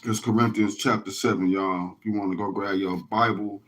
It's Corinthians chapter 7, y'all. If you want to go grab your Bible.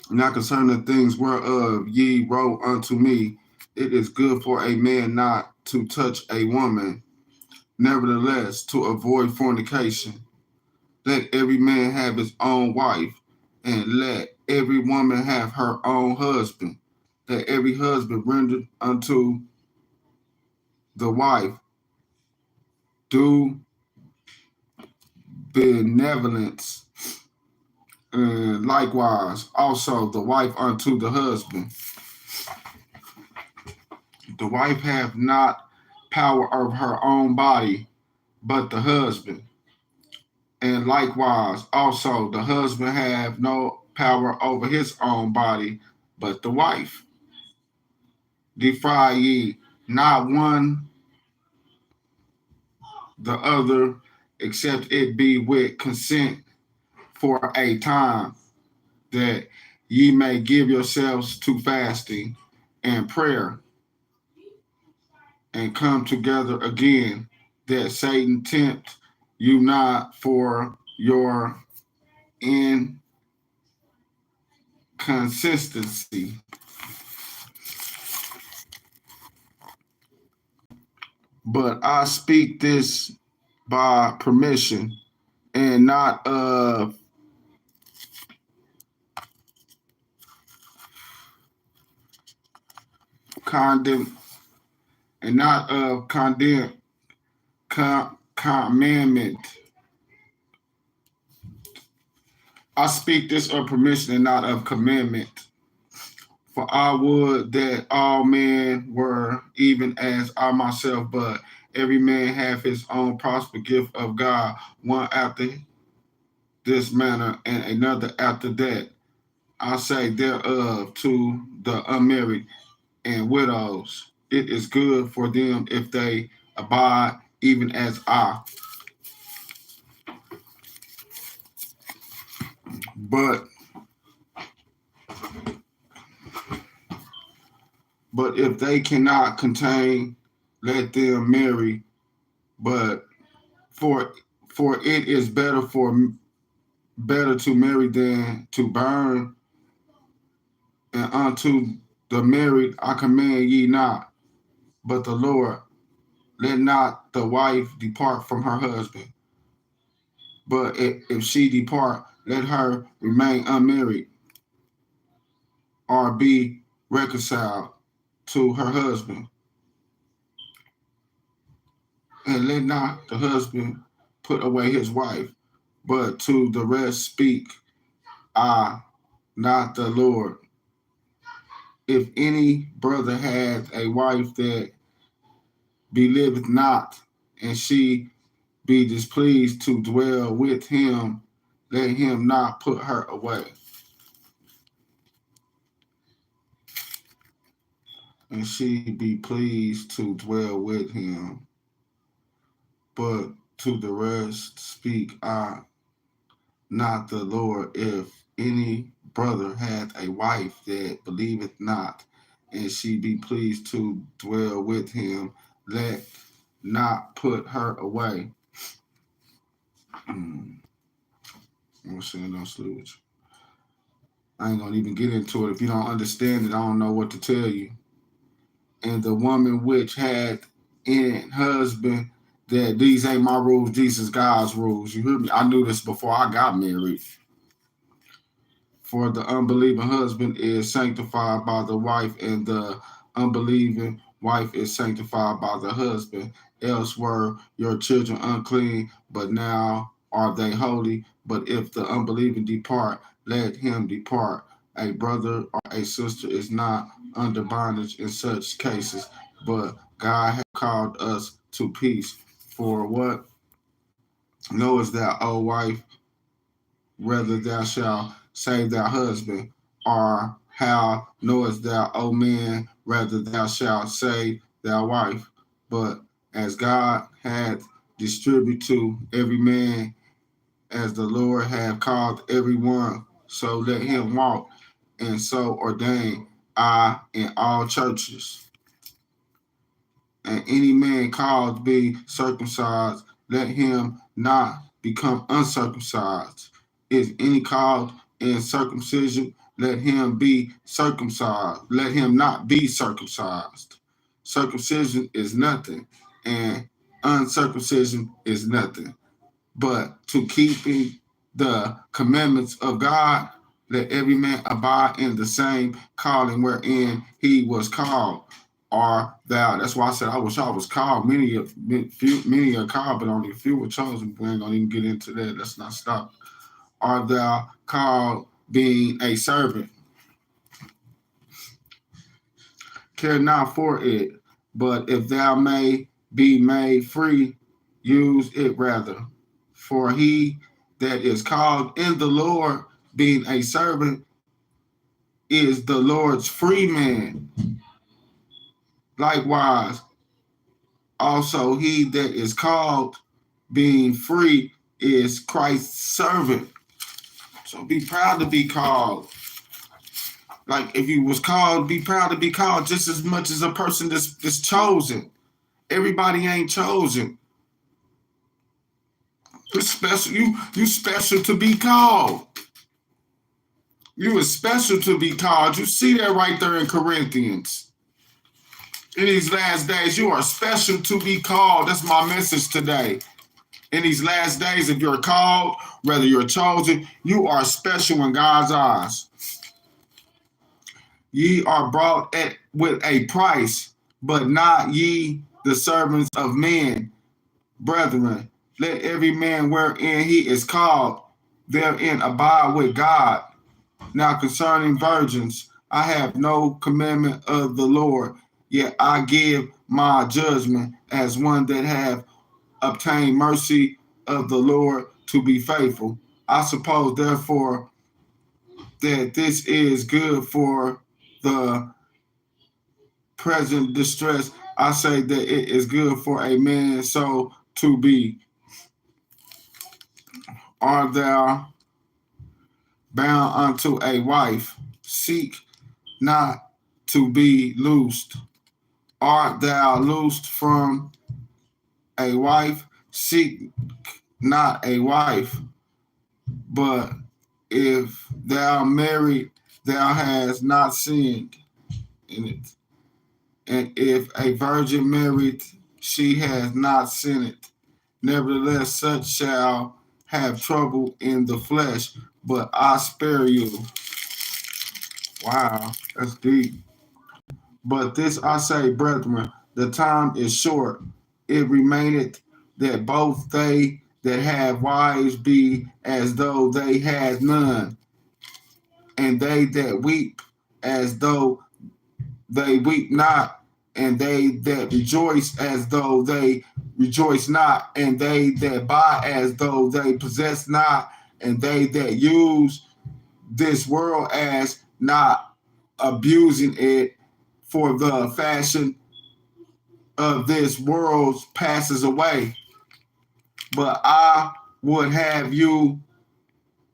Now concerning the things whereof ye wrote unto me, it is good for a man not to touch a woman, nevertheless to avoid fornication. Let every man have his own wife, and let every woman have her own husband. Let every husband render unto the wife due benevolence, and likewise also the wife unto the husband. The wife hath not power of her own body, but the husband. And likewise also the husband have no power over his own body, but the wife. Defy ye not one the other, except it be with consent for a time, that ye may give yourselves to fasting and prayer, and come together again, that Satan tempt you not for your inconsistency. But I speak this by permission, and not of condemn and not of commandment. I speak this of permission and not of commandment. For I would that all men were even as I myself, but every man have his own prosper gift of God, one after this manner, and another after that. I say thereof to the unmarried and widows, it is good for them if they abide even as I. But if they cannot contain, let them marry. But for it is better to marry than to burn. And unto the married I command ye not, but the Lord, let not the wife depart from her husband. But if she depart, let her remain unmarried, or be reconciled to her husband. And let not the husband put away his wife, but to the rest speak I, not the Lord. If any brother hath a wife that believeth not, and she be displeased to dwell with him, let him not put her away. And she be pleased to dwell with him, but to the rest speak I, not the Lord. If any brother hath a wife that believeth not, and she be pleased to dwell with him, let not put her away. I'm saying no sewage. I ain't gonna even get into it. If you don't understand it, I don't know what to tell you. And the woman which had in husband, that these ain't my rules, these is God's rules. You hear me? I knew this before I got married. For the unbelieving husband is sanctified by the wife, and the unbelieving wife is sanctified by the husband. Else were your children unclean, but now are they holy. But if the unbelieving depart, let him depart. A brother or a sister is not under bondage in such cases, but God has called us to peace. For what knowest thou, O wife, whether thou shalt save thy husband, or how knowest thou, O man, whether thou shalt save thy wife? But as God hath distributed to every man, as the Lord hath called every one, so let him walk, and so ordain I in all churches. And any man called to be circumcised, let him not become uncircumcised. Is any called in circumcision, let him be circumcised. Let him not be circumcised. Circumcision is nothing, and uncircumcision is nothing. But to keeping the commandments of God, let every man abide in the same calling wherein he was called. Or thou. That's why I said I wish I was called. Many are called, but only a few were chosen. We ain't gonna even get into that. Let's not stop. Are thou called being a servant? Care not for it, but if thou may be made free, use it rather. For he that is called in the Lord, being a servant, is the Lord's free man. Likewise, also he that is called, being free, is Christ's servant. So be proud to be called. Like if you was called, be proud to be called just as much as a person that's chosen. Everybody ain't chosen. You're special. You special to be called. You are special to be called. You see that right there in Corinthians. In these last days, you are special to be called. That's my message today. In these last days, if you're called, whether you're chosen, you are special in God's eyes. Ye are brought with a price, but not ye the servants of men. Brethren, let every man wherein he is called, therein abide with God. Now concerning virgins, I have no commandment of the Lord, yet I give my judgment as one that have obtained mercy of the Lord to be faithful. I suppose, therefore, that this is good for the present distress. I say that it is good for a man so to be. Art thou bound unto a wife? Seek not to be loosed. Art thou loosed from a wife? Seek not a wife. But if thou married, thou hast not sinned in it. And if a virgin married, she has not sinned. Nevertheless, such shall have trouble in the flesh, but I spare you. Wow, that's deep. But this I say, brethren, the time is short. It remaineth that both they that have wives be as though they had none, and they that weep as though they weep not, and they that rejoice as though they rejoice not, and they that buy as though they possess not, and they that use this world as not abusing it, for the fashion of this world passes away. But I would have you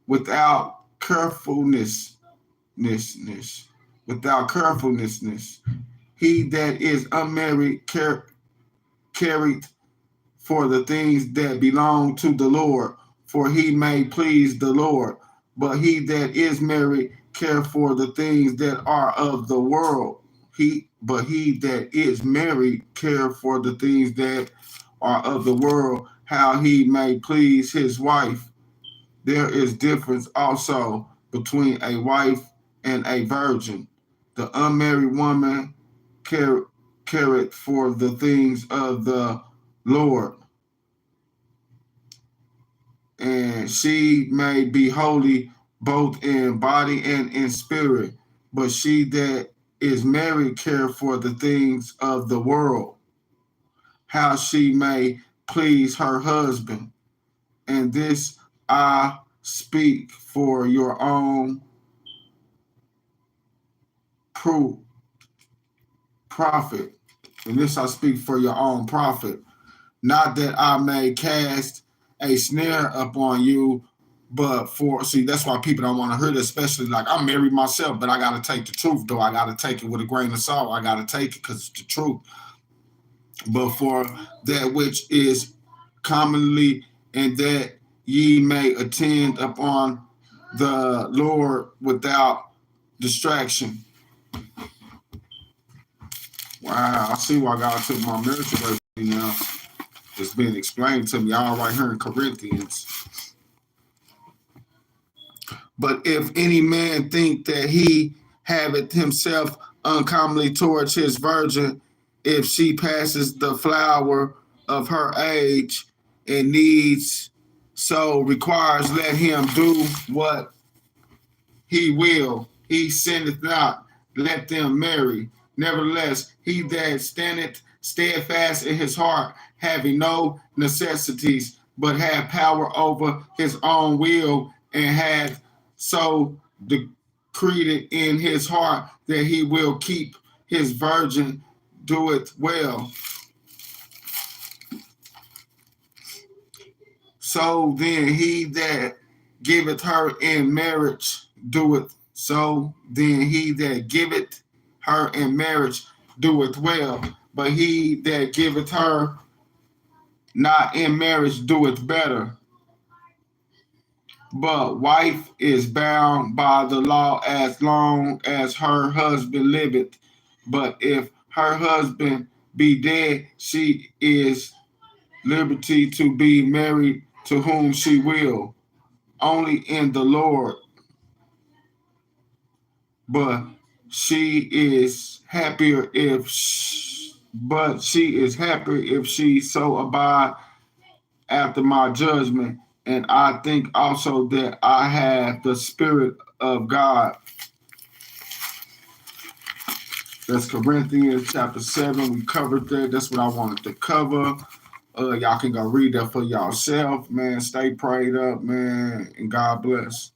without carefulness, without carefulness. He that is unmarried carried for the things that belong to the Lord, for he may please the Lord. But he that is married care for the things that are of the world. But he that is married care for the things that are of the world, how he may please his wife. There is difference also between a wife and a virgin. The unmarried woman careth for the things of the Lord, and she may be holy both in body and in spirit. But she that is married care for the things of the world, how she may please her husband. And this I speak for your own profit. And this I speak for your own profit. Not that I may cast a snare upon you, but for, see, that's why people don't want to hear this, especially like I'm married myself, but I got to take the truth, though. I got to take it with a grain of salt. I got to take it because it's the truth. but for that which is commonly, and that ye may attend upon the Lord without distraction. Wow, I see why God took my marriage away from me now. It's being explained to me all right here in Corinthians. But if any man think that he haveth himself uncommonly towards his virgin, if she passes the flower of her age and needs so requires, let him do what he will. He sinneth not, let them marry. Nevertheless, he that standeth steadfast in his heart, having no necessities, but have power over his own will, and hath so decreed it in his heart that he will keep his virgin, doeth well. So then he that giveth her in marriage doeth so then he that giveth her in marriage doeth well. But he that giveth her not in marriage doeth better. But wife is bound by the law as long as her husband liveth. But if her husband be dead, she is liberty to be married to whom she will, only in the Lord. But she is happier if she so abide after my judgment. And I think also that I have the Spirit of God. That's Corinthians chapter 7. We covered that. That's what I wanted to cover. Y'all can go read that for yourself, man. Stay prayed up, man, and God bless.